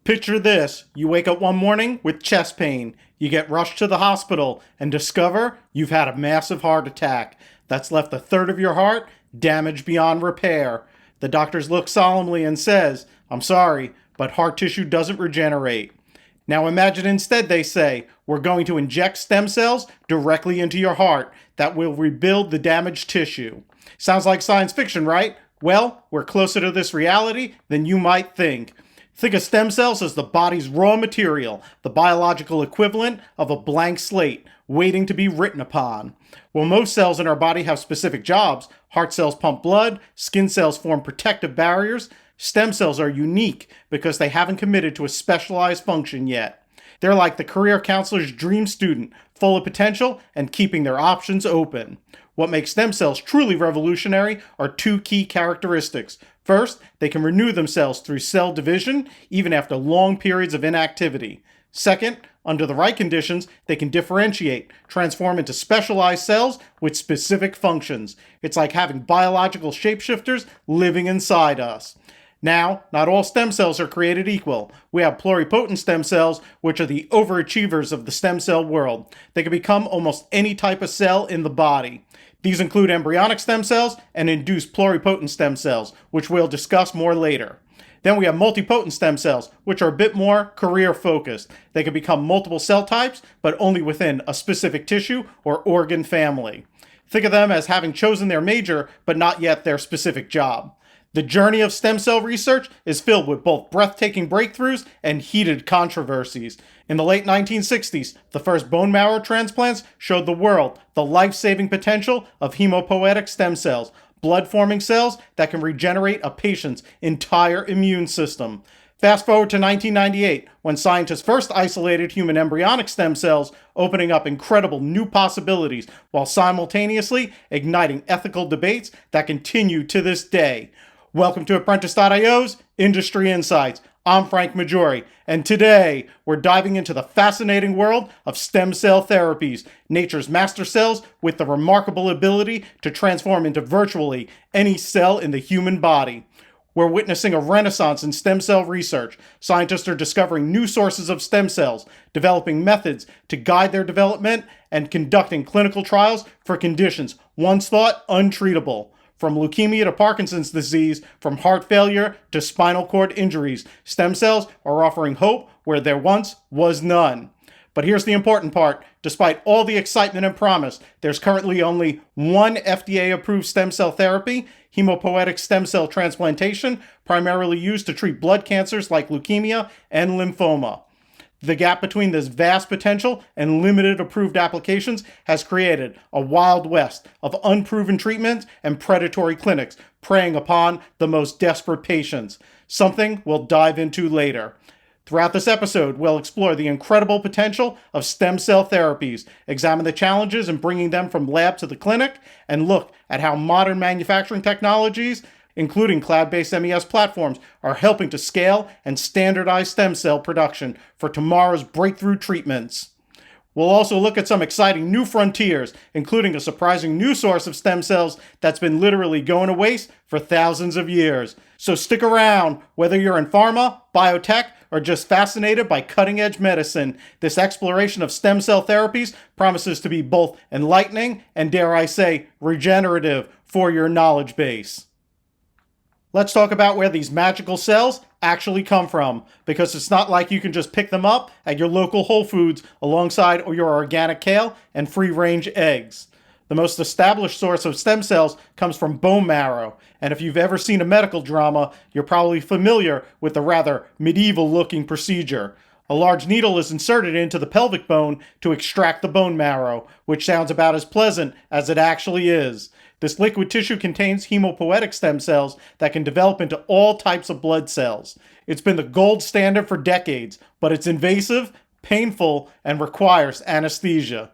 Picture this. You wake up one morning with chest pain. You get rushed to the hospital and discover you've had a massive heart attack that's left a third of your heart damaged beyond repair. The doctors look solemnly and says, "I'm sorry, but heart tissue doesn't regenerate." Now imagine instead they say, "We're going to inject stem cells directly into your heart that will rebuild the damaged tissue." Sounds like science fiction, right? Well, we're closer to this reality than you might think. Think of stem cells as the body's raw material, the biological equivalent of a blank slate, waiting to be written upon. While most cells in our body have specific jobs, heart cells pump blood, skin cells form protective barriers, stem cells are unique because they haven't committed to a specialized function yet. They're like the career counselor's dream student, full of potential and keeping their options open. What makes stem cells truly revolutionary are two key characteristics. First, they can renew themselves through cell division, even after long periods of inactivity. Second, under the right conditions, they can differentiate, transform into specialized cells with specific functions. It's like having biological shapeshifters living inside us. Now, not all stem cells are created equal. We have pluripotent stem cells, which are the overachievers of the stem cell world. They can become almost any type of cell in the body. These include embryonic stem cells and induced pluripotent stem cells, which we'll discuss more later. Then we have multipotent stem cells, which are a bit more career-focused. They can become multiple cell types, but only within a specific tissue or organ family. Think of them as having chosen their major, but not yet their specific job. The journey of stem cell research is filled with both breathtaking breakthroughs and heated controversies. In the late 1960s, the first bone marrow transplants showed the world the life-saving potential of hemopoietic stem cells, blood-forming cells that can regenerate a patient's entire immune system. Fast forward to 1998, when scientists first isolated human embryonic stem cells, opening up incredible new possibilities while simultaneously igniting ethical debates that continue to this day. Welcome to Apprentice.io's Industry Insights. I'm Frank Maggiore, and today we're diving into the fascinating world of stem cell therapies, nature's master cells with the remarkable ability to transform into virtually any cell in the human body. We're witnessing a renaissance in stem cell research. Scientists are discovering new sources of stem cells, developing methods to guide their development, and conducting clinical trials for conditions once thought untreatable. From leukemia to Parkinson's disease, from heart failure to spinal cord injuries, stem cells are offering hope where there once was none. But here's the important part. Despite all the excitement and promise, there's currently only one FDA-approved stem cell therapy, hemopoietic stem cell transplantation, primarily used to treat blood cancers like leukemia and lymphoma. The gap between this vast potential and limited approved applications has created a wild west of unproven treatments and predatory clinics preying upon the most desperate patients, something we'll dive into later. Throughout this episode, we'll explore the incredible potential of stem cell therapies, examine the challenges in bringing them from lab to the clinic, and look at how modern manufacturing technologies, including cloud-based MES platforms, are helping to scale and standardize stem cell production for tomorrow's breakthrough treatments. We'll also look at some exciting new frontiers, including a surprising new source of stem cells that's been literally going to waste for thousands of years. So stick around, whether you're in pharma, biotech, or just fascinated by cutting-edge medicine. This exploration of stem cell therapies promises to be both enlightening and, dare I say, regenerative for your knowledge base. Let's talk about where these magical cells actually come from, because it's not like you can just pick them up at your local Whole Foods alongside your organic kale and free-range eggs. The most established source of stem cells comes from bone marrow, and if you've ever seen a medical drama, you're probably familiar with the rather medieval-looking procedure. A large needle is inserted into the pelvic bone to extract the bone marrow, which sounds about as pleasant as it actually is. This liquid tissue contains hemopoietic stem cells that can develop into all types of blood cells. It's been the gold standard for decades, but it's invasive, painful, and requires anesthesia.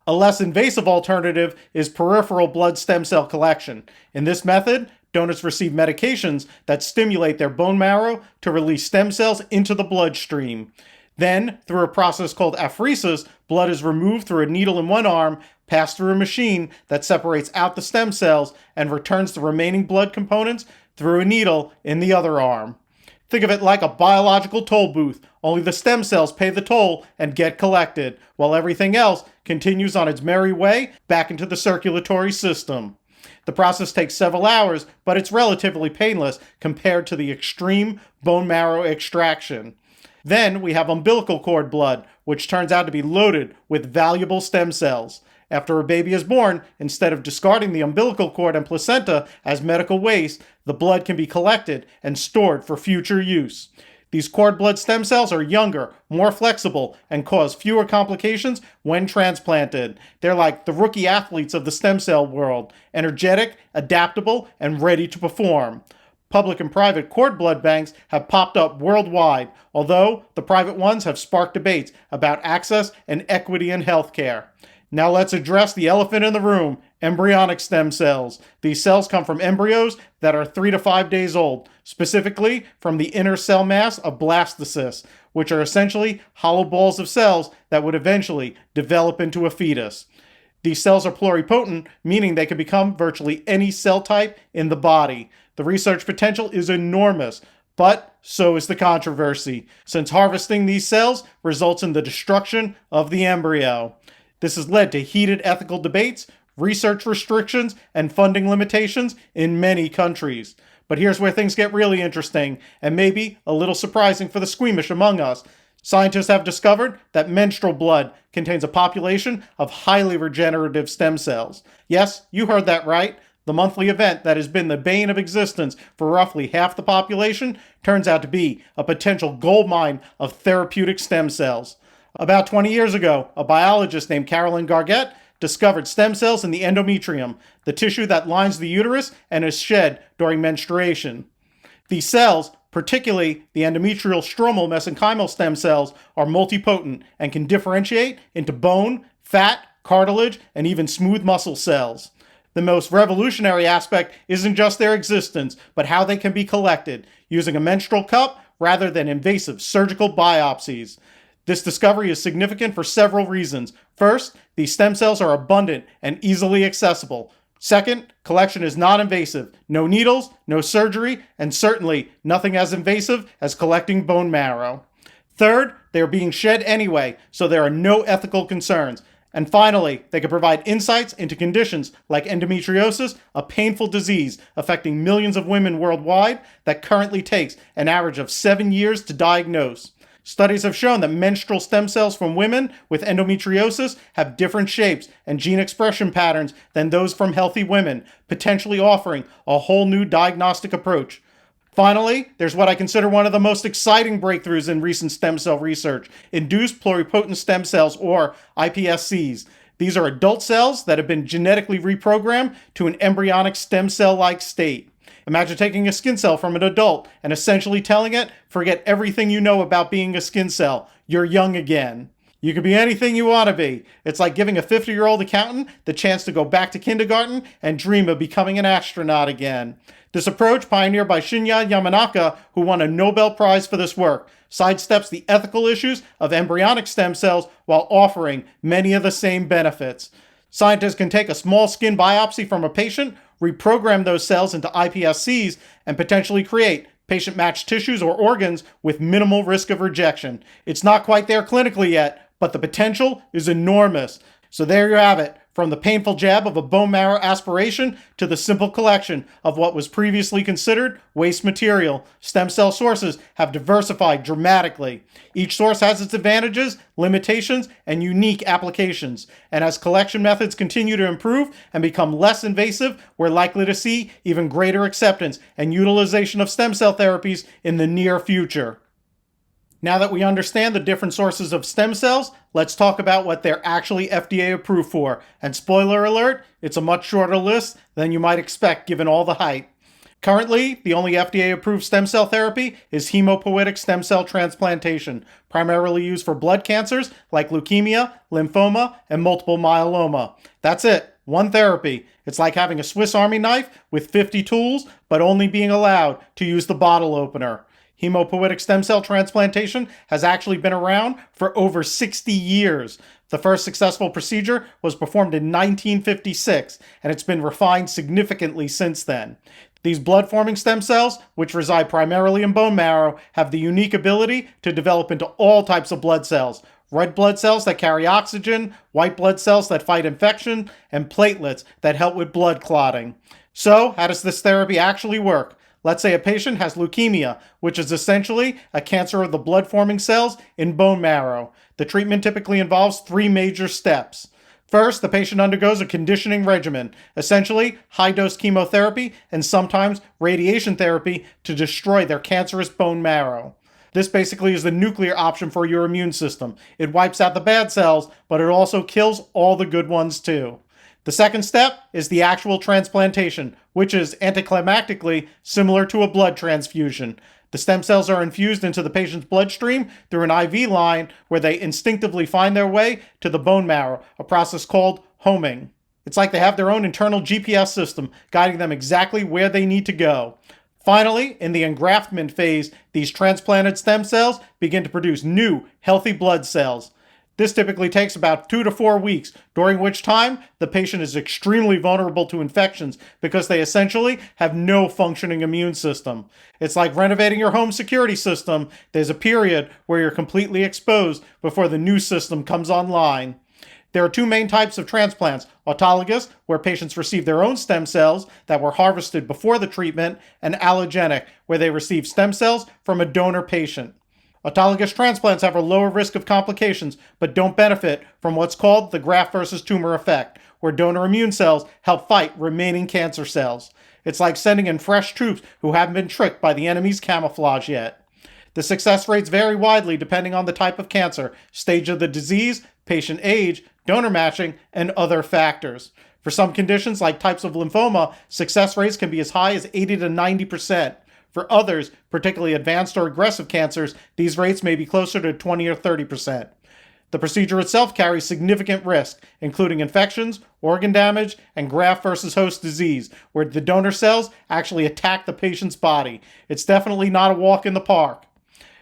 A less invasive alternative is peripheral blood stem cell collection. In this method, donors receive medications that stimulate their bone marrow to release stem cells into the bloodstream. Then, through a process called apheresis, blood is removed through a needle in one arm, passed through a machine that separates out the stem cells, and returns the remaining blood components through a needle in the other arm. Think of it like a biological toll booth, only the stem cells pay the toll and get collected, while everything else continues on its merry way back into the circulatory system. The process takes several hours, but it's relatively painless compared to the extreme bone marrow extraction. Then we have umbilical cord blood, which turns out to be loaded with valuable stem cells. After a baby is born, instead of discarding the umbilical cord and placenta as medical waste, the blood can be collected and stored for future use. These cord blood stem cells are younger, more flexible, and cause fewer complications when transplanted. They're like the rookie athletes of the stem cell world, energetic, adaptable, and ready to perform. Public and private cord blood banks have popped up worldwide, although the private ones have sparked debates about access and equity in healthcare. Now let's address the elephant in the room, embryonic stem cells. These cells come from embryos that are 3 to 5 days old, specifically from the inner cell mass of blastocysts, which are essentially hollow balls of cells that would eventually develop into a fetus. These cells are pluripotent, meaning they can become virtually any cell type in the body. The research potential is enormous, but so is the controversy, since harvesting these cells results in the destruction of the embryo. This has led to heated ethical debates, research restrictions, and funding limitations in many countries. But here's where things get really interesting, and maybe a little surprising for the squeamish among us. Scientists have discovered that menstrual blood contains a population of highly regenerative stem cells. Yes, you heard that right. The monthly event that has been the bane of existence for roughly half the population turns out to be a potential goldmine of therapeutic stem cells. About 20 years ago, a biologist named Carolyn Gargett discovered stem cells in the endometrium, the tissue that lines the uterus and is shed during menstruation. These cells, particularly the endometrial stromal mesenchymal stem cells, are multipotent and can differentiate into bone, fat, cartilage, and even smooth muscle cells. The most revolutionary aspect isn't just their existence, but how they can be collected, using a menstrual cup rather than invasive surgical biopsies. This discovery is significant for several reasons. First, these stem cells are abundant and easily accessible. Second, collection is non-invasive. No needles, no surgery, and certainly nothing as invasive as collecting bone marrow. Third, they are being shed anyway, so there are no ethical concerns. And finally, they can provide insights into conditions like endometriosis, a painful disease affecting millions of women worldwide that currently takes an average of 7 years to diagnose. Studies have shown that menstrual stem cells from women with endometriosis have different shapes and gene expression patterns than those from healthy women, potentially offering a whole new diagnostic approach. Finally, there's what I consider one of the most exciting breakthroughs in recent stem cell research, induced pluripotent stem cells, or iPSCs. These are adult cells that have been genetically reprogrammed to an embryonic stem cell-like state. Imagine taking a skin cell from an adult and essentially telling it, forget everything you know about being a skin cell. You're young again. You can be anything you want to be. It's like giving a 50-year-old accountant the chance to go back to kindergarten and dream of becoming an astronaut again. This approach, pioneered by Shinya Yamanaka, who won a Nobel Prize for this work, sidesteps the ethical issues of embryonic stem cells while offering many of the same benefits. Scientists can take a small skin biopsy from a patient, reprogram those cells into iPSCs, and potentially create patient-matched tissues or organs with minimal risk of rejection. It's not quite there clinically yet, but the potential is enormous. So there you have it. From the painful jab of a bone marrow aspiration to the simple collection of what was previously considered waste material, stem cell sources have diversified dramatically. Each source has its advantages, limitations, and unique applications. And as collection methods continue to improve and become less invasive, we're likely to see even greater acceptance and utilization of stem cell therapies in the near future. Now that we understand the different sources of stem cells, let's talk about what they're actually FDA approved for. And spoiler alert, it's a much shorter list than you might expect given all the hype. Currently, the only FDA approved stem cell therapy is hematopoietic stem cell transplantation, primarily used for blood cancers like leukemia, lymphoma, and multiple myeloma. That's it, one therapy. It's like having a Swiss Army knife with 50 tools, but only being allowed to use the bottle opener. Hematopoietic stem cell transplantation has actually been around for over 60 years. The first successful procedure was performed in 1956, and it's been refined significantly since then. These blood-forming stem cells, which reside primarily in bone marrow, have the unique ability to develop into all types of blood cells: red blood cells that carry oxygen, white blood cells that fight infection, and platelets that help with blood clotting. So, how does this therapy actually work? Let's say a patient has leukemia, which is essentially a cancer of the blood-forming cells in bone marrow. The treatment typically involves 3 major steps. First, the patient undergoes a conditioning regimen, essentially high-dose chemotherapy and sometimes radiation therapy to destroy their cancerous bone marrow. This basically is the nuclear option for your immune system. It wipes out the bad cells, but it also kills all the good ones too. The second step is the actual transplantation, which is anticlimactically similar to a blood transfusion. The stem cells are infused into the patient's bloodstream through an IV line where they instinctively find their way to the bone marrow, a process called homing. It's like they have their own internal GPS system guiding them exactly where they need to go. Finally, in the engraftment phase, these transplanted stem cells begin to produce new, healthy blood cells. This typically takes about 2 to 4 weeks, during which time the patient is extremely vulnerable to infections because they essentially have no functioning immune system. It's like renovating your home security system. There's a period where you're completely exposed before the new system comes online. There are 2 main types of transplants: autologous, where patients receive their own stem cells that were harvested before the treatment, and allogenic, where they receive stem cells from a donor patient. Autologous transplants have a lower risk of complications, but don't benefit from what's called the graft versus tumor effect, where donor immune cells help fight remaining cancer cells. It's like sending in fresh troops who haven't been tricked by the enemy's camouflage yet. The success rates vary widely depending on the type of cancer, stage of the disease, patient age, donor matching, and other factors. For some conditions, like types of lymphoma, success rates can be as high as 80 to 90%. For others, particularly advanced or aggressive cancers, these rates may be closer to 20 or 30%. The procedure itself carries significant risk, including infections, organ damage, and graft versus host disease, where the donor cells actually attack the patient's body. It's definitely not a walk in the park.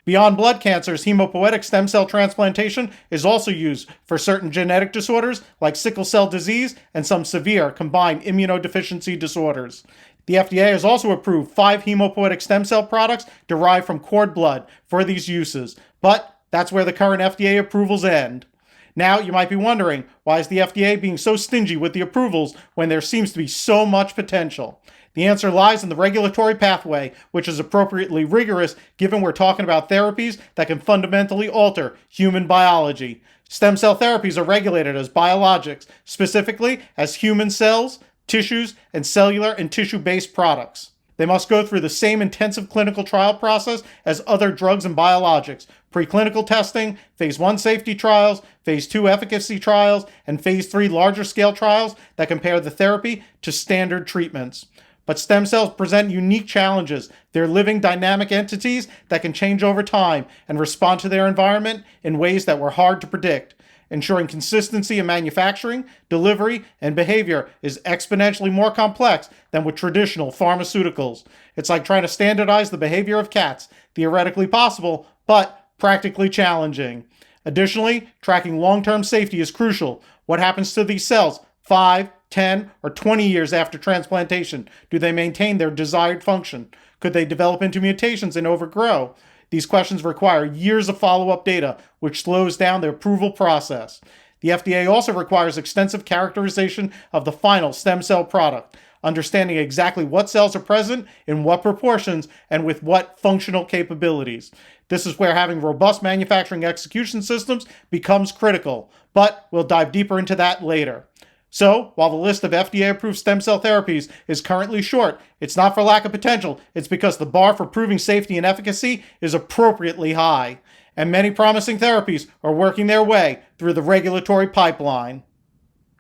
Beyond blood cancers, hematopoietic stem cell transplantation is also used for certain genetic disorders like sickle cell disease and some severe combined immunodeficiency disorders. The FDA has also approved 5 hematopoietic stem cell products derived from cord blood for these uses, but that's where the current FDA approvals end. Now, you might be wondering, why is the FDA being so stingy with the approvals when there seems to be so much potential? The answer lies in the regulatory pathway, which is appropriately rigorous given we're talking about therapies that can fundamentally alter human biology. Stem cell therapies are regulated as biologics, specifically as human cells, tissues, and cellular and tissue-based products. They must go through the same intensive clinical trial process as other drugs and biologics: preclinical testing, phase 1 safety trials, phase 2 efficacy trials, and phase 3 larger scale trials that compare the therapy to standard treatments. But stem cells present unique challenges. They're living dynamic entities that can change over time and respond to their environment in ways that were hard to predict. Ensuring consistency in manufacturing, delivery, and behavior is exponentially more complex than with traditional pharmaceuticals. It's like trying to standardize the behavior of cats, theoretically possible, but practically challenging. Additionally, tracking long-term safety is crucial. What happens to these cells 5, 10, or 20 years after transplantation? Do they maintain their desired function? Could they develop into mutations and overgrow? These questions require years of follow-up data, which slows down the approval process. The FDA also requires extensive characterization of the final stem cell product, understanding exactly what cells are present, in what proportions, and with what functional capabilities. This is where having robust manufacturing execution systems becomes critical, but we'll dive deeper into that later. So, while the list of FDA-approved stem cell therapies is currently short, it's not for lack of potential. It's because the bar for proving safety and efficacy is appropriately high, and many promising therapies are working their way through the regulatory pipeline.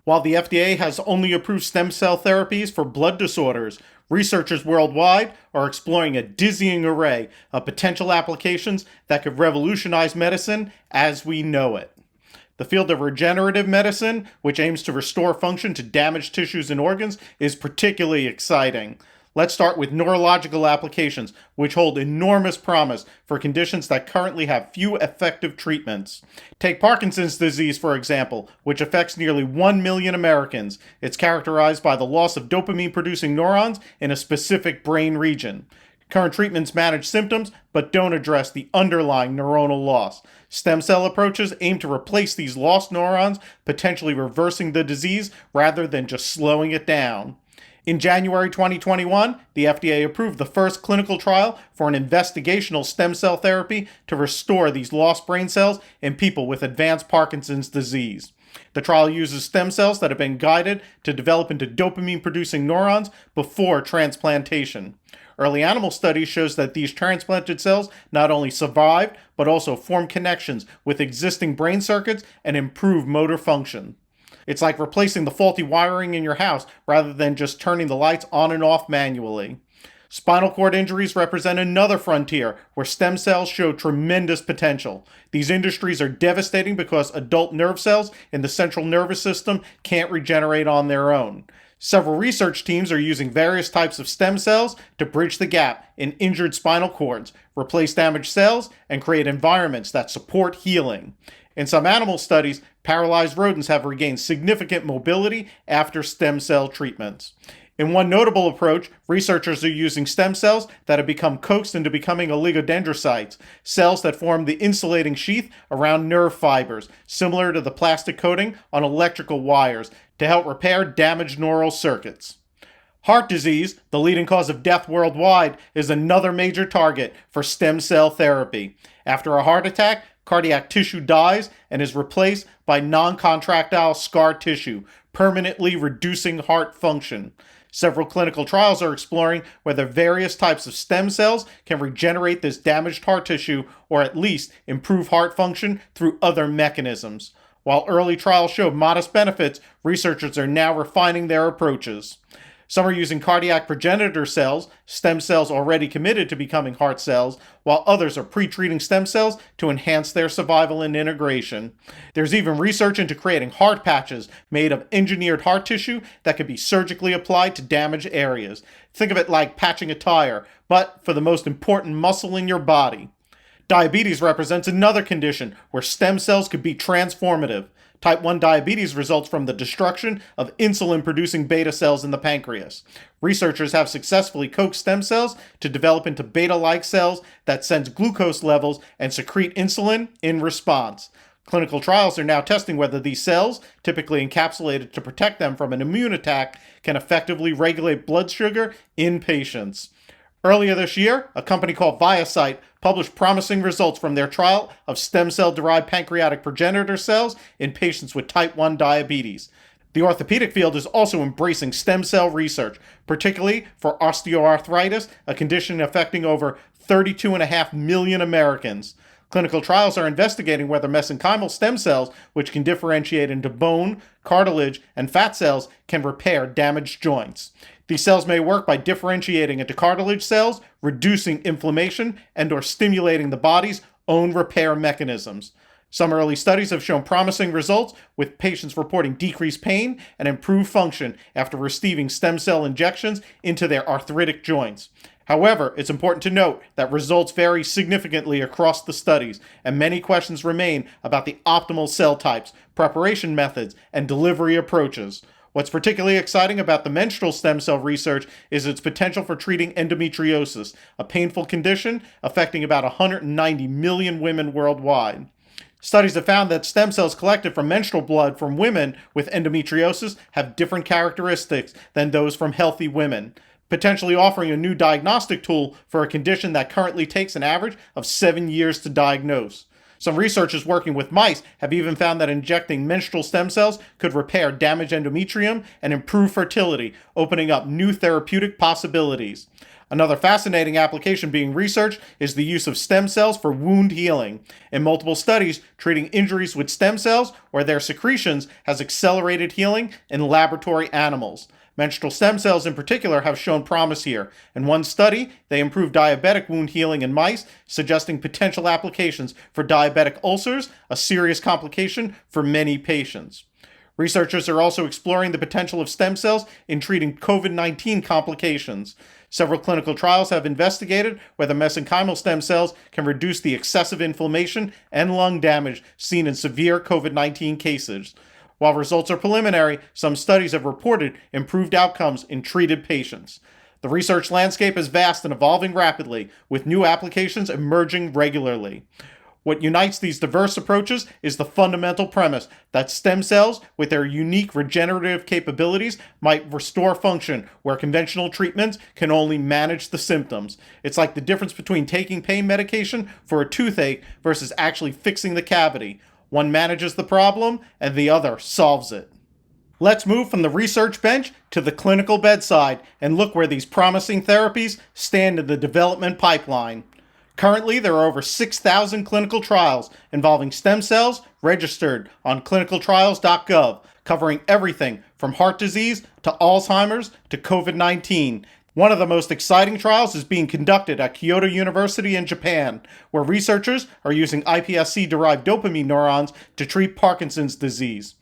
While the FDA has only approved stem cell therapies for blood disorders, researchers worldwide are exploring a dizzying array of potential applications that could revolutionize medicine as we know it. The field of regenerative medicine, which aims to restore function to damaged tissues and organs, is particularly exciting. Let's start with neurological applications, which hold enormous promise for conditions that currently have few effective treatments. Take Parkinson's disease, for example, which affects nearly 1 million Americans. It's characterized by the loss of dopamine-producing neurons in a specific brain region. Current treatments manage symptoms, but don't address the underlying neuronal loss. Stem cell approaches aim to replace these lost neurons, potentially reversing the disease rather than just slowing it down. In January 2021, the FDA approved the first clinical trial for an investigational stem cell therapy to restore these lost brain cells in people with advanced Parkinson's disease. The trial uses stem cells that have been guided to develop into dopamine-producing neurons before transplantation. Early animal studies shows that these transplanted cells not only survived, but also form connections with existing brain circuits and improve motor function. It's like replacing the faulty wiring in your house rather than just turning the lights on and off manually. Spinal cord injuries represent another frontier where stem cells show tremendous potential. These injuries are devastating because adult nerve cells in the central nervous system can't regenerate on their own. Several research teams are using various types of stem cells to bridge the gap in injured spinal cords, replace damaged cells, and create environments that support healing. In some animal studies, paralyzed rodents have regained significant mobility after stem cell treatments. In one notable approach, researchers are using stem cells that have become coaxed into becoming oligodendrocytes, cells that form the insulating sheath around nerve fibers, similar to the plastic coating on electrical wires, to help repair damaged neural circuits. Heart disease, the leading cause of death worldwide, is another major target for stem cell therapy. After a heart attack, cardiac tissue dies and is replaced by non-contractile scar tissue, permanently reducing heart function. Several clinical trials are exploring whether various types of stem cells can regenerate this damaged heart tissue or at least improve heart function through other mechanisms. While early trials showed modest benefits, researchers are now refining their approaches. Some are using cardiac progenitor cells, stem cells already committed to becoming heart cells, while others are pre-treating stem cells to enhance their survival and integration. There's even research into creating heart patches made of engineered heart tissue that can be surgically applied to damaged areas. Think of it like patching a tire, but for the most important muscle in your body. Diabetes represents another condition where stem cells could be transformative. Type 1 diabetes results from the destruction of insulin-producing beta cells in the pancreas. Researchers have successfully coaxed stem cells to develop into beta-like cells that sense glucose levels and secrete insulin in response. Clinical trials are now testing whether these cells, typically encapsulated to protect them from an immune attack, can effectively regulate blood sugar in patients. Earlier this year, a company called ViaCyte published promising results from their trial of stem cell-derived pancreatic progenitor cells in patients with type 1 diabetes. The orthopedic field is also embracing stem cell research, particularly for osteoarthritis, a condition affecting over 32.5 million Americans. Clinical trials are investigating whether mesenchymal stem cells, which can differentiate into bone, cartilage, and fat cells, can repair damaged joints. These cells may work by differentiating into cartilage cells, reducing inflammation, and/or stimulating the body's own repair mechanisms. Some early studies have shown promising results, with patients reporting decreased pain and improved function after receiving stem cell injections into their arthritic joints. However, it's important to note that results vary significantly across the studies, and many questions remain about the optimal cell types, preparation methods, and delivery approaches. What's particularly exciting about the menstrual stem cell research is its potential for treating endometriosis, a painful condition affecting about 190 million women worldwide. Studies have found that stem cells collected from menstrual blood from women with endometriosis have different characteristics than those from healthy women, potentially offering a new diagnostic tool for a condition that currently takes an average of 7 years to diagnose. Some researchers working with mice have even found that injecting menstrual stem cells could repair damaged endometrium and improve fertility, opening up new therapeutic possibilities. Another fascinating application being researched is the use of stem cells for wound healing. In multiple studies, treating injuries with stem cells or their secretions has accelerated healing in laboratory animals. Menstrual stem cells in particular have shown promise here. In one study, they improved diabetic wound healing in mice, suggesting potential applications for diabetic ulcers, a serious complication for many patients. Researchers are also exploring the potential of stem cells in treating COVID-19 complications. Several clinical trials have investigated whether mesenchymal stem cells can reduce the excessive inflammation and lung damage seen in severe COVID-19 cases. While results are preliminary, some studies have reported improved outcomes in treated patients. The research landscape is vast and evolving rapidly, with new applications emerging regularly. What unites these diverse approaches is the fundamental premise that stem cells, with their unique regenerative capabilities, might restore function where conventional treatments can only manage the symptoms. It's like the difference between taking pain medication for a toothache versus actually fixing the cavity. One manages the problem, and the other solves it. Let's move from the research bench to the clinical bedside and look where these promising therapies stand in the development pipeline. Currently, there are over 6,000 clinical trials involving stem cells registered on clinicaltrials.gov, covering everything from heart disease to Alzheimer's to COVID-19. One of the most exciting trials is being conducted at Kyoto University in Japan, where researchers are using iPSC-derived dopamine neurons to treat Parkinson's disease.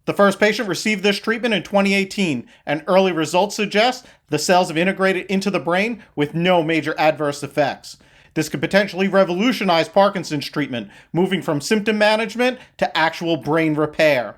The first patient received this treatment in 2018, and early results suggest the cells have integrated into the brain with no major adverse effects. This could potentially revolutionize Parkinson's treatment, moving from symptom management to actual brain repair.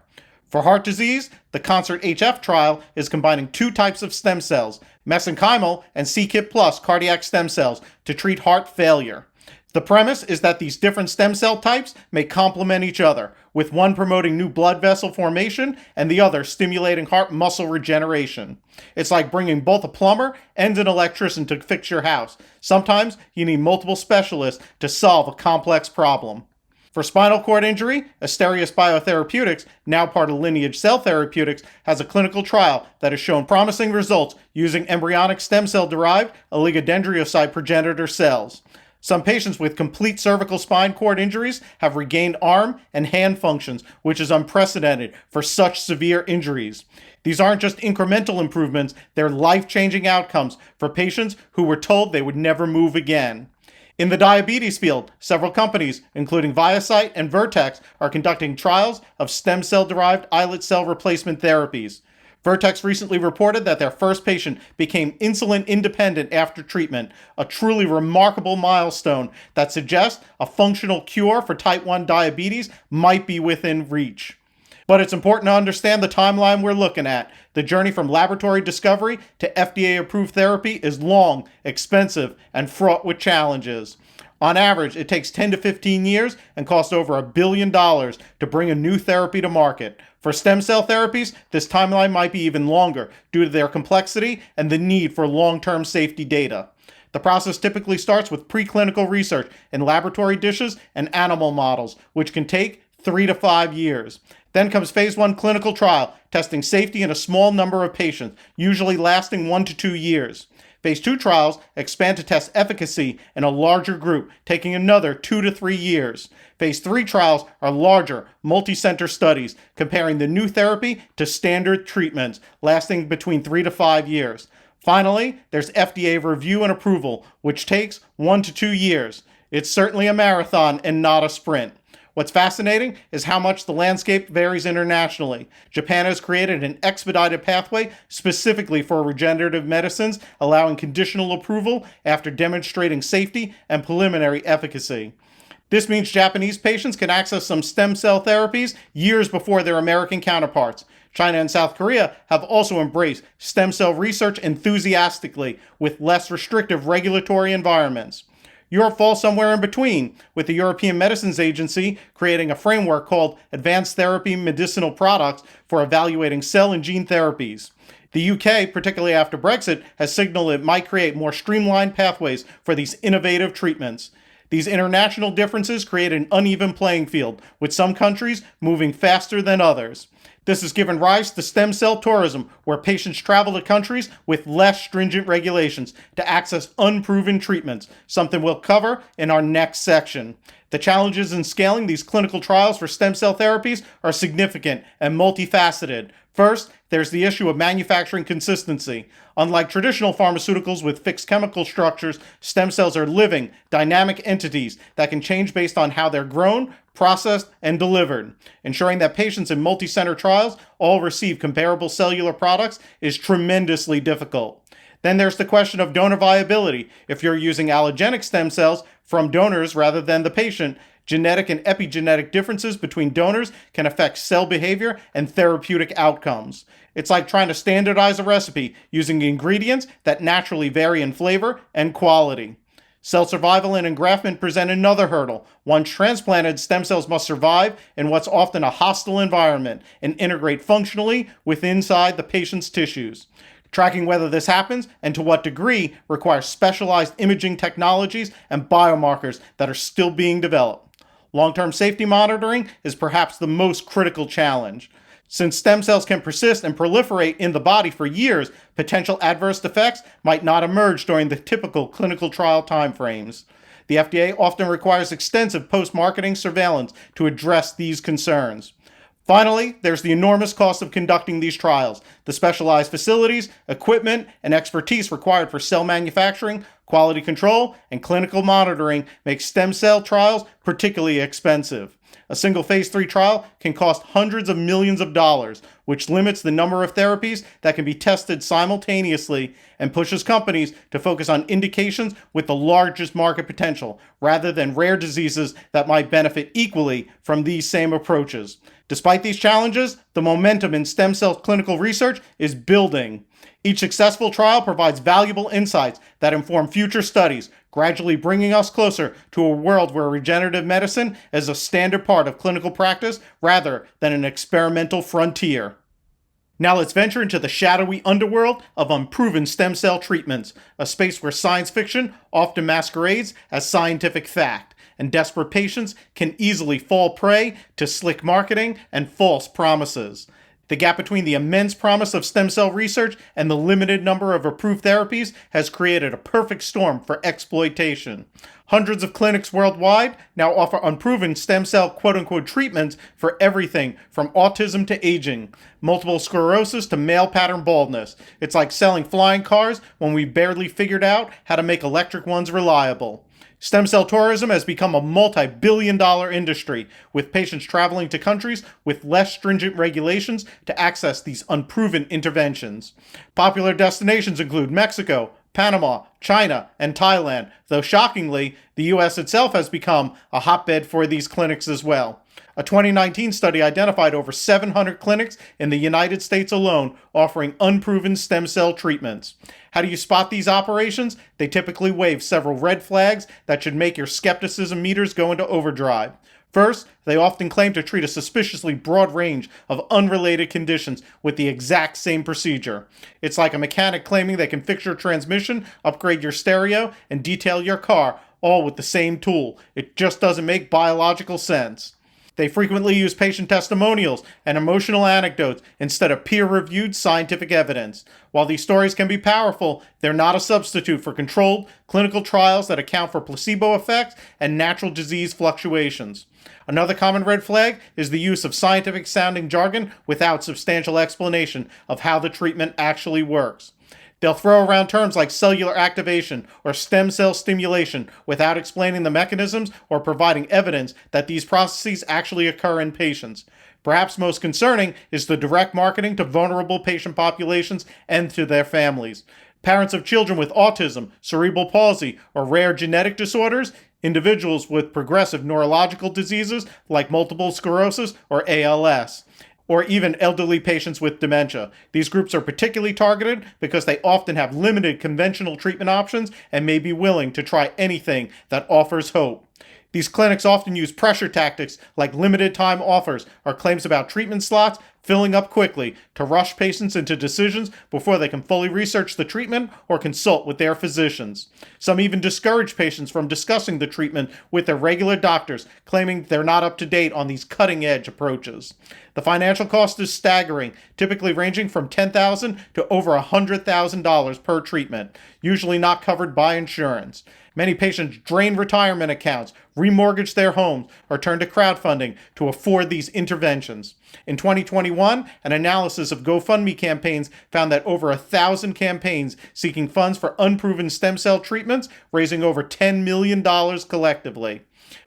For heart disease, the CONCERT-HF trial is combining two types of stem cells, mesenchymal and c-Kit plus cardiac stem cells, to treat heart failure. The premise is that these different stem cell types may complement each other, with one promoting new blood vessel formation and the other stimulating heart muscle regeneration. It's like bringing both a plumber and an electrician to fix your house. Sometimes you need multiple specialists to solve a complex problem. For spinal cord injury, Asterias Biotherapeutics, now part of Lineage Cell Therapeutics, has a clinical trial that has shown promising results using embryonic stem cell-derived oligodendrocyte progenitor cells. Some patients with complete cervical spine cord injuries have regained arm and hand functions, which is unprecedented for such severe injuries. These aren't just incremental improvements, they're life-changing outcomes for patients who were told they would never move again. In the diabetes field, several companies, including ViaCyte and Vertex, are conducting trials of stem cell-derived islet cell replacement therapies. Vertex recently reported that their first patient became insulin independent after treatment, a truly remarkable milestone that suggests a functional cure for type 1 diabetes might be within reach. But it's important to understand the timeline we're looking at. The journey from laboratory discovery to FDA-approved therapy is long, expensive, and fraught with challenges. On average, it takes 10 to 15 years and costs over $1 billion to bring a new therapy to market. For stem cell therapies, this timeline might be even longer due to their complexity and the need for long-term safety data. The process typically starts with preclinical research in laboratory dishes and animal models, which can take 3 to 5 years. Then comes phase 1 clinical trial, testing safety in a small number of patients, usually lasting 1 to 2 years. Phase 2 trials expand to test efficacy in a larger group, taking another 2 to 3 years. Phase 3 trials are larger, multi-center studies, comparing the new therapy to standard treatments, lasting between 3 to 5 years. Finally, there's FDA review and approval, which takes 1 to 2 years. It's certainly a marathon and not a sprint. What's fascinating is how much the landscape varies internationally. Japan has created an expedited pathway specifically for regenerative medicines, allowing conditional approval after demonstrating safety and preliminary efficacy. This means Japanese patients can access some stem cell therapies years before their American counterparts. China and South Korea have also embraced stem cell research enthusiastically with less restrictive regulatory environments. Europe falls somewhere in between, with the European Medicines Agency creating a framework called Advanced Therapy Medicinal Products for evaluating cell and gene therapies. The UK, particularly after Brexit, has signaled it might create more streamlined pathways for these innovative treatments. These international differences create an uneven playing field, with some countries moving faster than others. This has given rise to stem cell tourism, where patients travel to countries with less stringent regulations to access unproven treatments, something we'll cover in our next section. The challenges in scaling these clinical trials for stem cell therapies are significant and multifaceted. First, there's the issue of manufacturing consistency. Unlike traditional pharmaceuticals with fixed chemical structures, stem cells are living, dynamic entities that can change based on how they're grown, processed, and delivered. Ensuring that patients in multi-center trials all receive comparable cellular products is tremendously difficult. Then there's the question of donor viability. If you're using allogenic stem cells from donors rather than the patient, genetic and epigenetic differences between donors can affect cell behavior and therapeutic outcomes. It's like trying to standardize a recipe using ingredients that naturally vary in flavor and quality. Cell survival and engraftment present another hurdle. Once transplanted, stem cells must survive in what's often a hostile environment and integrate functionally with inside the patient's tissues. Tracking whether this happens and to what degree requires specialized imaging technologies and biomarkers that are still being developed. Long-term safety monitoring is perhaps the most critical challenge. Since stem cells can persist and proliferate in the body for years, potential adverse effects might not emerge during the typical clinical trial timeframes. The FDA often requires extensive post-marketing surveillance to address these concerns. Finally, there's the enormous cost of conducting these trials. The specialized facilities, equipment, and expertise required for cell manufacturing, quality control, and clinical monitoring make stem cell trials particularly expensive. A single phase 3 trial can cost hundreds of millions of dollars, which limits the number of therapies that can be tested simultaneously and pushes companies to focus on indications with the largest market potential, rather than rare diseases that might benefit equally from these same approaches. Despite these challenges, the momentum in stem cell clinical research is building. Each successful trial provides valuable insights that inform future studies, gradually bringing us closer to a world where regenerative medicine is a standard part of clinical practice rather than an experimental frontier. Now let's venture into the shadowy underworld of unproven stem cell treatments, a space where science fiction often masquerades as scientific fact, and desperate patients can easily fall prey to slick marketing and false promises. The gap between the immense promise of stem cell research and the limited number of approved therapies has created a perfect storm for exploitation. Hundreds of clinics worldwide now offer unproven stem cell quote-unquote treatments for everything from autism to aging, multiple sclerosis to male pattern baldness. It's like selling flying cars when we barely figured out how to make electric ones reliable. Stem cell tourism has become a multi-billion-dollar industry, with patients traveling to countries with less stringent regulations to access these unproven interventions. Popular destinations include Mexico, Panama, China, and Thailand, though shockingly, the US itself has become a hotbed for these clinics as well. A 2019 study identified over 700 clinics in the United States alone offering unproven stem cell treatments. How do you spot these operations? They typically wave several red flags that should make your skepticism meters go into overdrive. First, they often claim to treat a suspiciously broad range of unrelated conditions with the exact same procedure. It's like a mechanic claiming they can fix your transmission, upgrade your stereo, and detail your car, all with the same tool. It just doesn't make biological sense. They frequently use patient testimonials and emotional anecdotes instead of peer-reviewed scientific evidence. While these stories can be powerful, they're not a substitute for controlled clinical trials that account for placebo effects and natural disease fluctuations. Another common red flag is the use of scientific-sounding jargon without substantial explanation of how the treatment actually works. They'll throw around terms like cellular activation or stem cell stimulation without explaining the mechanisms or providing evidence that these processes actually occur in patients. Perhaps most concerning is the direct marketing to vulnerable patient populations and to their families. Parents of children with autism, cerebral palsy, or rare genetic disorders, individuals with progressive neurological diseases like multiple sclerosis or ALS, or even elderly patients with dementia. These groups are particularly targeted because they often have limited conventional treatment options and may be willing to try anything that offers hope. These clinics often use pressure tactics like limited time offers or claims about treatment slots filling up quickly to rush patients into decisions before they can fully research the treatment or consult with their physicians. Some even discourage patients from discussing the treatment with their regular doctors, claiming they're not up to date on these cutting-edge approaches. The financial cost is staggering, typically ranging from $10,000 to over $100,000 per treatment, usually not covered by insurance. Many patients drain retirement accounts, remortgage their homes, or turn to crowdfunding to afford these interventions. In 2021, an analysis of GoFundMe campaigns found that over 1,000 campaigns seeking funds for unproven stem cell treatments, raising over $10 million collectively.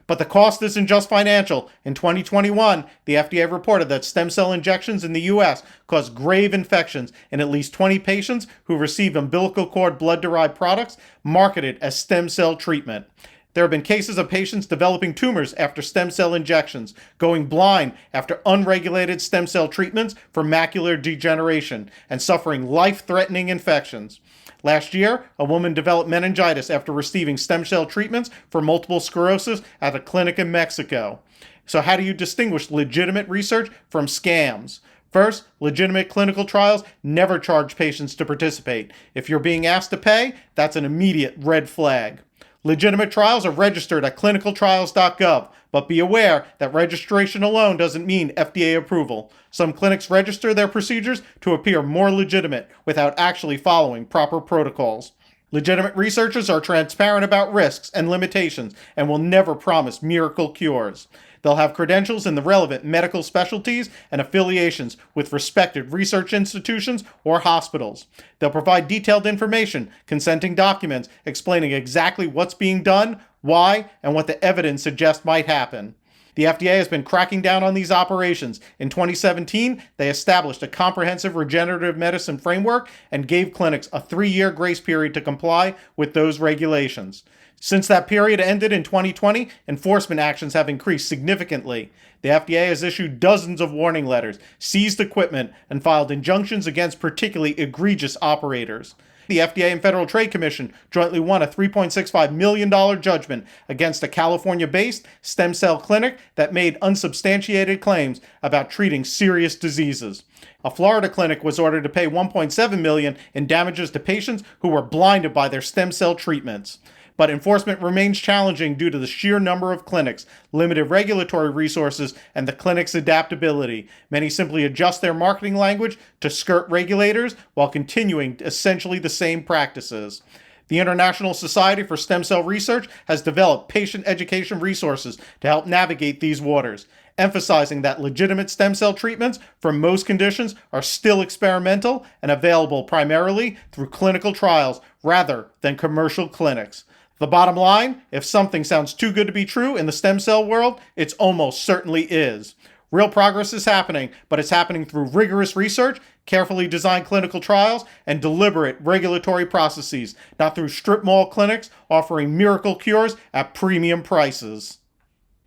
But the cost isn't just financial. In 2021, the FDA reported that stem cell injections in the U.S. caused grave infections in at least 20 patients who received umbilical cord blood-derived products marketed as stem cell treatment. There have been cases of patients developing tumors after stem cell injections, going blind after unregulated stem cell treatments for macular degeneration, and suffering life-threatening infections. Last year, a woman developed meningitis after receiving stem cell treatments for multiple sclerosis at a clinic in Mexico. So how do you distinguish legitimate research from scams? First, legitimate clinical trials never charge patients to participate. If you're being asked to pay, that's an immediate red flag. Legitimate trials are registered at clinicaltrials.gov, but be aware that registration alone doesn't mean FDA approval. Some clinics register their procedures to appear more legitimate without actually following proper protocols. Legitimate researchers are transparent about risks and limitations and will never promise miracle cures. They'll have credentials in the relevant medical specialties and affiliations with respected research institutions or hospitals. They'll provide detailed information, consenting documents explaining exactly what's being done, why, and what the evidence suggests might happen. The FDA has been cracking down on these operations. In 2017, they established a comprehensive regenerative medicine framework and gave clinics a 3-year grace period to comply with those regulations. Since that period ended in 2020, enforcement actions have increased significantly. The FDA has issued dozens of warning letters, seized equipment, and filed injunctions against particularly egregious operators. The FDA and Federal Trade Commission jointly won a $3.65 million judgment against a California-based stem cell clinic that made unsubstantiated claims about treating serious diseases. A Florida clinic was ordered to pay $1.7 million in damages to patients who were blinded by their stem cell treatments. But enforcement remains challenging due to the sheer number of clinics, limited regulatory resources, and the clinic's adaptability. Many simply adjust their marketing language to skirt regulators while continuing essentially the same practices. The International Society for Stem Cell Research has developed patient education resources to help navigate these waters, emphasizing that legitimate stem cell treatments for most conditions are still experimental and available primarily through clinical trials rather than commercial clinics. The bottom line, if something sounds too good to be true in the stem cell world, it almost certainly is. Real progress is happening, but it's happening through rigorous research, carefully designed clinical trials, and deliberate regulatory processes, not through strip mall clinics offering miracle cures at premium prices.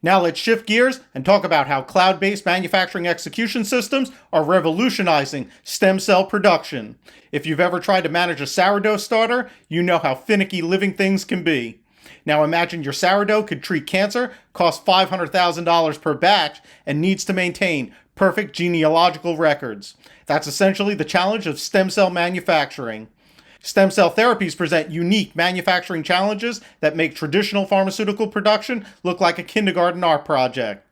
Now let's shift gears and talk about how cloud-based manufacturing execution systems are revolutionizing stem cell production. If you've ever tried to manage a sourdough starter, you know how finicky living things can be. Now imagine your sourdough could treat cancer, costs $500,000 per batch, and needs to maintain perfect genealogical records. That's essentially the challenge of stem cell manufacturing. Stem cell therapies present unique manufacturing challenges that make traditional pharmaceutical production look like a kindergarten art project.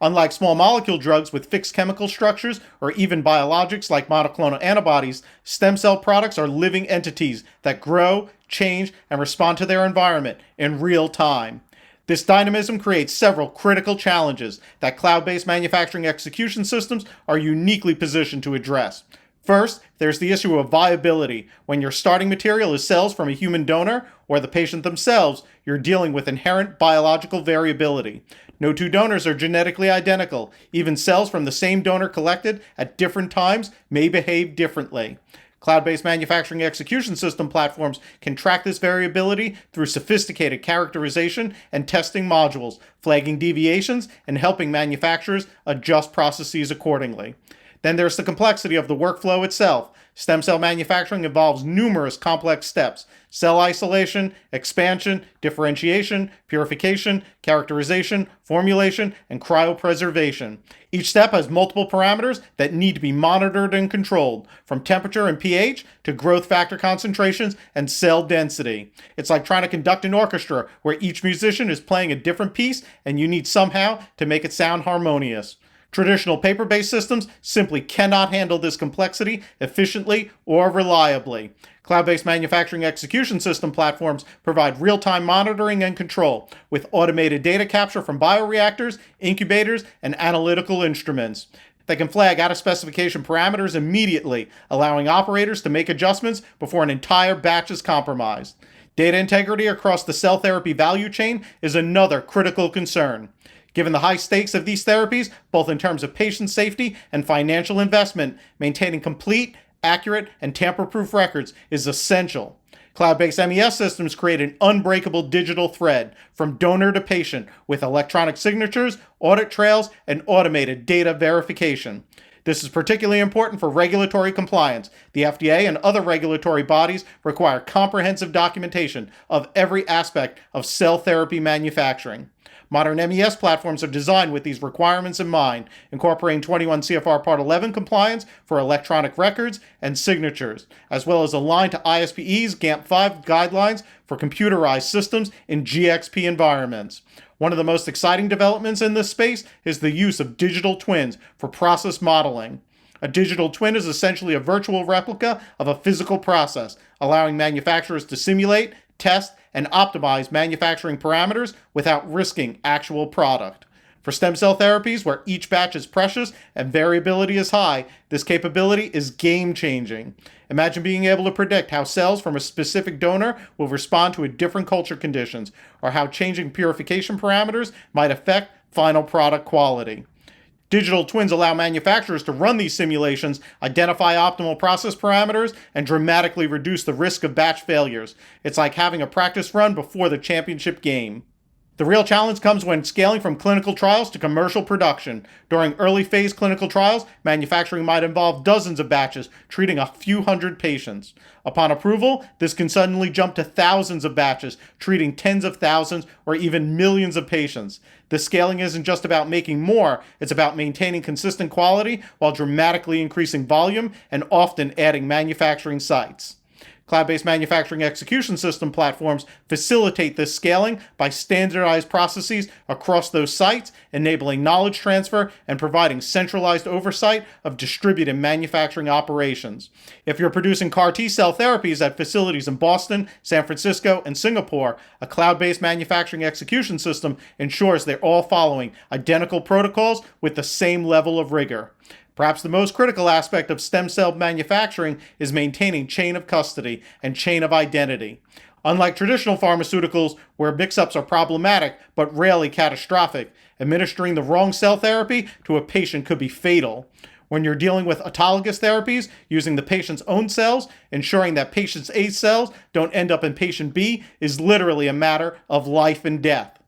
Unlike small molecule drugs with fixed chemical structures or even biologics like monoclonal antibodies, stem cell products are living entities that grow, change, and respond to their environment in real time. This dynamism creates several critical challenges that cloud-based manufacturing execution systems are uniquely positioned to address. First, there's the issue of viability. When your starting material is cells from a human donor or the patient themselves, you're dealing with inherent biological variability. No two donors are genetically identical. Even cells from the same donor collected at different times may behave differently. Cloud-based manufacturing execution system platforms can track this variability through sophisticated characterization and testing modules, flagging deviations and helping manufacturers adjust processes accordingly. Then there's the complexity of the workflow itself. Stem cell manufacturing involves numerous complex steps: cell isolation, expansion, differentiation, purification, characterization, formulation, and cryopreservation. Each step has multiple parameters that need to be monitored and controlled, from temperature and pH to growth factor concentrations and cell density. It's like trying to conduct an orchestra where each musician is playing a different piece and you need somehow to make it sound harmonious. Traditional paper-based systems simply cannot handle this complexity efficiently or reliably. Cloud-based manufacturing execution system platforms provide real-time monitoring and control with automated data capture from bioreactors, incubators, and analytical instruments. They can flag out-of-specification parameters immediately, allowing operators to make adjustments before an entire batch is compromised. Data integrity across the cell therapy value chain is another critical concern. Given the high stakes of these therapies, both in terms of patient safety and financial investment, maintaining complete, accurate, and tamper-proof records is essential. Cloud-based MES systems create an unbreakable digital thread from donor to patient with electronic signatures, audit trails, and automated data verification. This is particularly important for regulatory compliance. The FDA and other regulatory bodies require comprehensive documentation of every aspect of cell therapy manufacturing. Modern MES platforms are designed with these requirements in mind, incorporating 21 CFR Part 11 compliance for electronic records and signatures, as well as aligned to ISPE's GAMP5 guidelines for computerized systems in GXP environments. One of the most exciting developments in this space is the use of digital twins for process modeling. A digital twin is essentially a virtual replica of a physical process, allowing manufacturers to simulate, test, and optimize manufacturing parameters without risking actual product. For stem cell therapies, where each batch is precious and variability is high, this capability is game-changing. Imagine being able to predict how cells from a specific donor will respond to different culture conditions, or how changing purification parameters might affect final product quality. Digital twins allow manufacturers to run these simulations, identify optimal process parameters, and dramatically reduce the risk of batch failures. It's like having a practice run before the championship game. The real challenge comes when scaling from clinical trials to commercial production. During early phase clinical trials, manufacturing might involve dozens of batches, treating a few hundred patients. Upon approval, this can suddenly jump to thousands of batches, treating tens of thousands or even millions of patients. This scaling isn't just about making more, it's about maintaining consistent quality while dramatically increasing volume and often adding manufacturing sites. Cloud-based manufacturing execution system platforms facilitate this scaling by standardized processes across those sites, enabling knowledge transfer and providing centralized oversight of distributed manufacturing operations. If you're producing CAR T-cell therapies at facilities in Boston, San Francisco, and Singapore, a cloud-based manufacturing execution system ensures they're all following identical protocols with the same level of rigor. Perhaps the most critical aspect of stem cell manufacturing is maintaining chain of custody and chain of identity. Unlike traditional pharmaceuticals, where mix-ups are problematic but rarely catastrophic, administering the wrong cell therapy to a patient could be fatal. When you're dealing with autologous therapies, using the patient's own cells, ensuring that patient A's cells don't end up in patient B is literally a matter of life and death.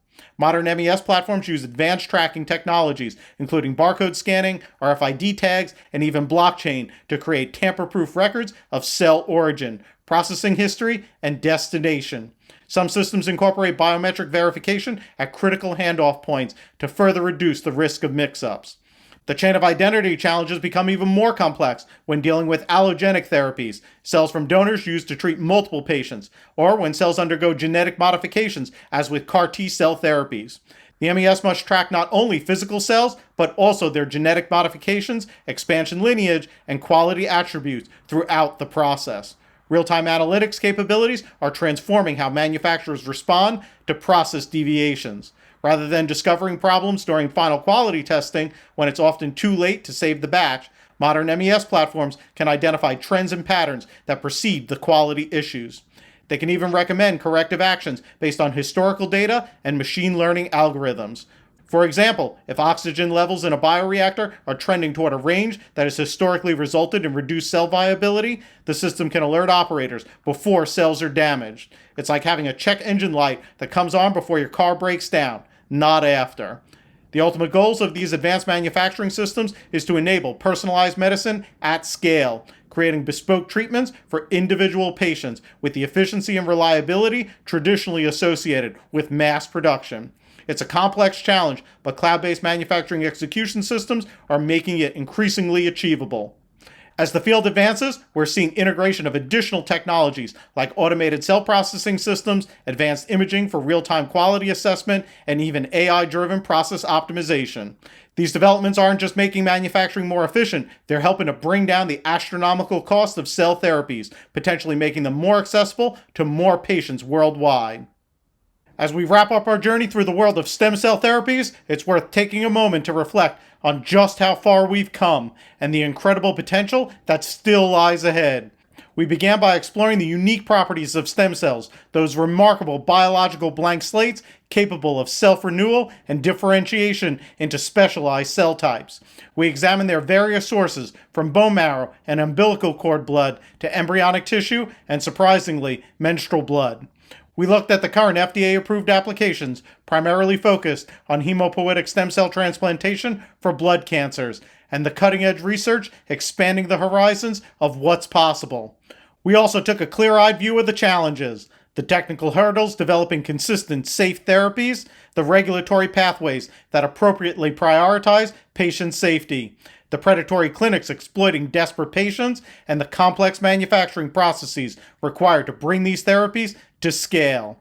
Modern MES platforms use advanced tracking technologies, including barcode scanning, RFID tags, and even blockchain to create tamper-proof records of cell origin, processing history, and destination. Some systems incorporate biometric verification at critical handoff points to further reduce the risk of mix-ups. The chain of identity challenges become even more complex when dealing with allogenic therapies, cells from donors used to treat multiple patients, or when cells undergo genetic modifications, as with CAR T-cell therapies. The MES must track not only physical cells, but also their genetic modifications, expansion lineage, and quality attributes throughout the process. Real-time analytics capabilities are transforming how manufacturers respond to process deviations. Rather than discovering problems during final quality testing when it's often too late to save the batch, modern MES platforms can identify trends and patterns that precede the quality issues. They can even recommend corrective actions based on historical data and machine learning algorithms. For example, if oxygen levels in a bioreactor are trending toward a range that has historically resulted in reduced cell viability, the system can alert operators before cells are damaged. It's like having a check engine light that comes on before your car breaks down, not after. The ultimate goals of these advanced manufacturing systems is to enable personalized medicine at scale, creating bespoke treatments for individual patients with the efficiency and reliability traditionally associated with mass production. It's a complex challenge, but cloud-based manufacturing execution systems are making it increasingly achievable. As the field advances, we're seeing integration of additional technologies like automated cell processing systems, advanced imaging for real-time quality assessment, and even AI-driven process optimization. These developments aren't just making manufacturing more efficient, they're helping to bring down the astronomical cost of cell therapies, potentially making them more accessible to more patients worldwide. As we wrap up our journey through the world of stem cell therapies, it's worth taking a moment to reflect on just how far we've come and the incredible potential that still lies ahead. We began by exploring the unique properties of stem cells, those remarkable biological blank slates capable of self-renewal and differentiation into specialized cell types. We examined their various sources, from bone marrow and umbilical cord blood to embryonic tissue and, surprisingly, menstrual blood. We looked at the current FDA-approved applications, primarily focused on hematopoietic stem cell transplantation for blood cancers, and the cutting-edge research expanding the horizons of what's possible. We also took a clear-eyed view of the challenges, the technical hurdles developing consistent, safe therapies, the regulatory pathways that appropriately prioritize patient safety, the predatory clinics exploiting desperate patients, and the complex manufacturing processes required to bring these therapies to scale.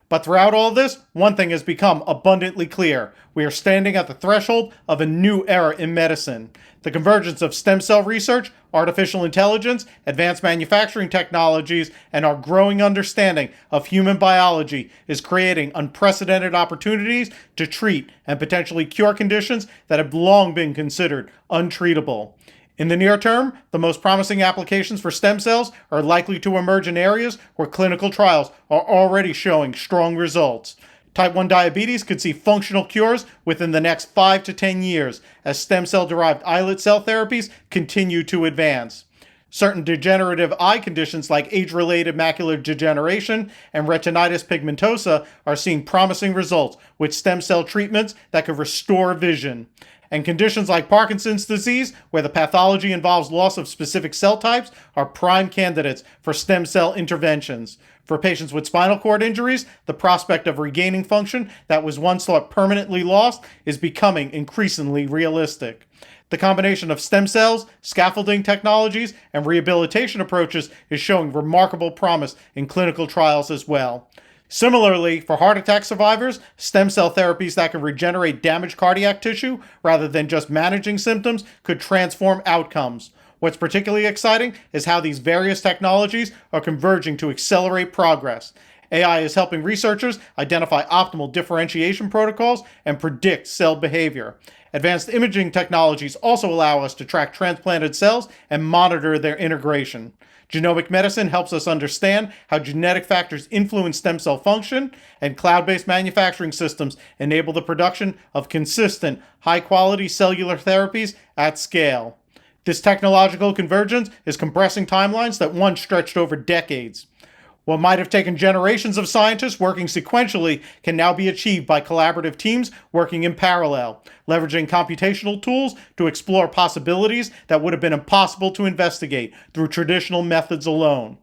But throughout all this, one thing has become abundantly clear. We are standing at the threshold of a new era in medicine. The convergence of stem cell research, artificial intelligence, advanced manufacturing technologies, and our growing understanding of human biology is creating unprecedented opportunities to treat and potentially cure conditions that have long been considered untreatable. In the near term, the most promising applications for stem cells are likely to emerge in areas where clinical trials are already showing strong results. Type 1 diabetes could see functional cures within the next 5 to 10 years as stem cell-derived islet cell therapies continue to advance. Certain degenerative eye conditions like age-related macular degeneration and retinitis pigmentosa are seeing promising results with stem cell treatments that could restore vision. And conditions like Parkinson's disease, where the pathology involves loss of specific cell types, are prime candidates for stem cell interventions. For patients with spinal cord injuries, the prospect of regaining function that was once thought permanently lost is becoming increasingly realistic. The combination of stem cells, scaffolding technologies, and rehabilitation approaches is showing remarkable promise in clinical trials as well. Similarly, for heart attack survivors, stem cell therapies that can regenerate damaged cardiac tissue rather than just managing symptoms could transform outcomes. What's particularly exciting is how these various technologies are converging to accelerate progress. AI is helping researchers identify optimal differentiation protocols and predict cell behavior. Advanced imaging technologies also allow us to track transplanted cells and monitor their integration. Genomic medicine helps us understand how genetic factors influence stem cell function, and cloud-based manufacturing systems enable the production of consistent, high-quality cellular therapies at scale. This technological convergence is compressing timelines that once stretched over decades. What might have taken generations of scientists working sequentially can now be achieved by collaborative teams working in parallel, leveraging computational tools to explore possibilities that would have been impossible to investigate through traditional methods alone.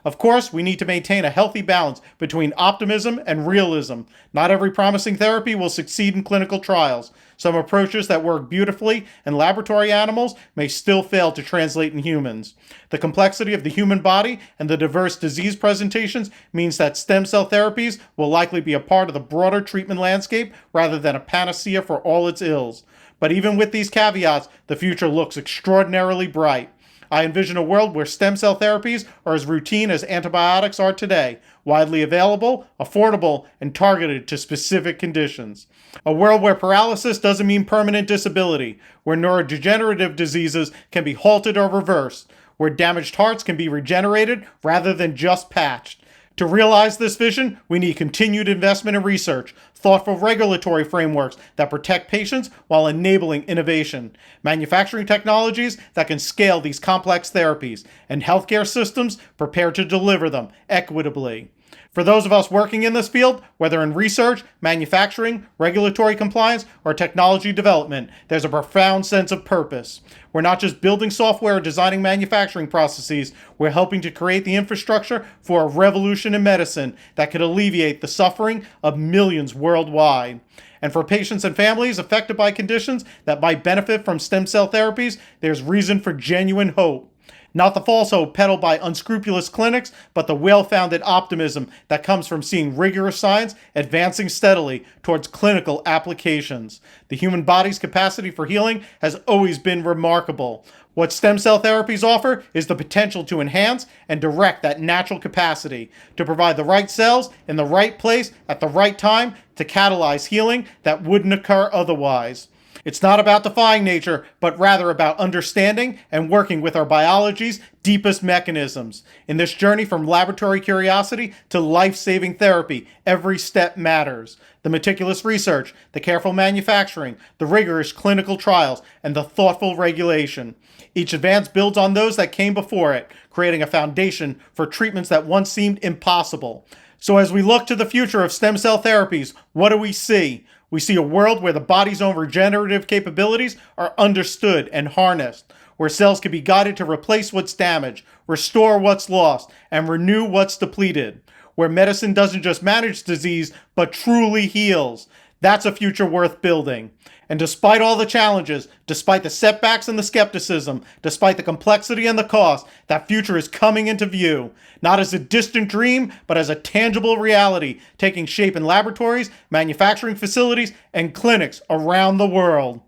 Of course, we need to maintain a healthy balance between optimism and realism. Not every promising therapy will succeed in clinical trials. Some approaches that work beautifully in laboratory animals may still fail to translate in humans. The complexity of the human body and the diverse disease presentations means that stem cell therapies will likely be a part of the broader treatment landscape rather than a panacea for all its ills. But even with these caveats, the future looks extraordinarily bright. I envision a world where stem cell therapies are as routine as antibiotics are today, widely available, affordable, and targeted to specific conditions. A world where paralysis doesn't mean permanent disability, where neurodegenerative diseases can be halted or reversed, where damaged hearts can be regenerated rather than just patched. To realize this vision, we need continued investment in research, thoughtful regulatory frameworks that protect patients while enabling innovation, manufacturing technologies that can scale these complex therapies, and healthcare systems prepared to deliver them equitably. For those of us working in this field, whether in research, manufacturing, regulatory compliance, or technology development, there's a profound sense of purpose. We're not just building software or designing manufacturing processes, we're helping to create the infrastructure for a revolution in medicine that could alleviate the suffering of millions worldwide. And for patients and families affected by conditions that might benefit from stem cell therapies, there's reason for genuine hope. Not the false hope peddled by unscrupulous clinics, but the well-founded optimism that comes from seeing rigorous science advancing steadily towards clinical applications. The human body's capacity for healing has always been remarkable. What stem cell therapies offer is the potential to enhance and direct that natural capacity, to provide the right cells in the right place at the right time to catalyze healing that wouldn't occur otherwise. It's not about defying nature, but rather about understanding and working with our biology's deepest mechanisms. In this journey from laboratory curiosity to life-saving therapy, every step matters. The meticulous research, the careful manufacturing, the rigorous clinical trials, and the thoughtful regulation. Each advance builds on those that came before it, creating a foundation for treatments that once seemed impossible. So as we look to the future of stem cell therapies, what do we see? We see a world where the body's own regenerative capabilities are understood and harnessed, where cells can be guided to replace what's damaged, restore what's lost, and renew what's depleted, where medicine doesn't just manage disease, but truly heals. That's a future worth building. And despite all the challenges, despite the setbacks and the skepticism, despite the complexity and the cost, that future is coming into view. Not as a distant dream, but as a tangible reality, taking shape in laboratories, manufacturing facilities, and clinics around the world.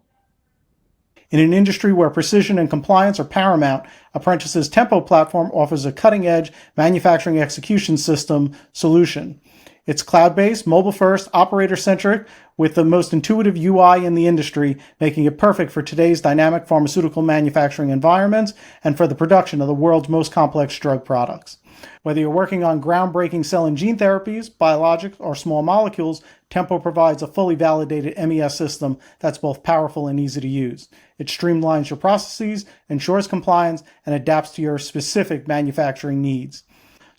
In an industry where precision and compliance are paramount, Apprentice's Tempo platform offers a cutting-edge manufacturing execution system solution. It's cloud-based, mobile-first, operator-centric, with the most intuitive UI in the industry, making it perfect for today's dynamic pharmaceutical manufacturing environments and for the production of the world's most complex drug products. Whether you're working on groundbreaking cell and gene therapies, biologics, or small molecules, Tempo provides a fully validated MES system that's both powerful and easy to use. It streamlines your processes, ensures compliance, and adapts to your specific manufacturing needs.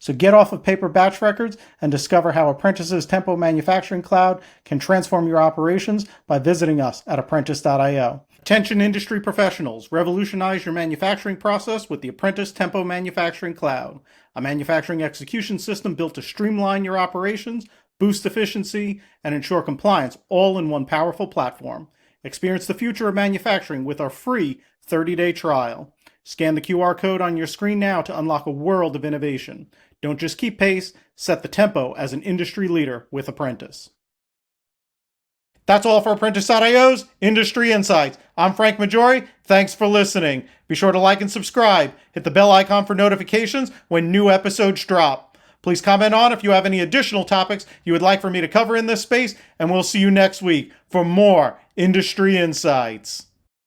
So get off of paper batch records and discover how Apprentice's Tempo Manufacturing Cloud can transform your operations by visiting us at apprentice.io. Attention industry professionals, revolutionize your manufacturing process with the Apprentice Tempo Manufacturing Cloud, a manufacturing execution system built to streamline your operations, boost efficiency, and ensure compliance all in one powerful platform. Experience the future of manufacturing with our free 30-day trial. Scan the QR code on your screen now to unlock a world of innovation. Don't just keep pace, set the tempo as an industry leader with Apprentice. That's all for Apprentice.io's Industry Insights. I'm Frank Maggiore. Thanks for listening. Be sure to like and subscribe. Hit the bell icon for notifications when new episodes drop. Please comment on if you have any additional topics you would like for me to cover in this space, and we'll see you next week for more Industry Insights.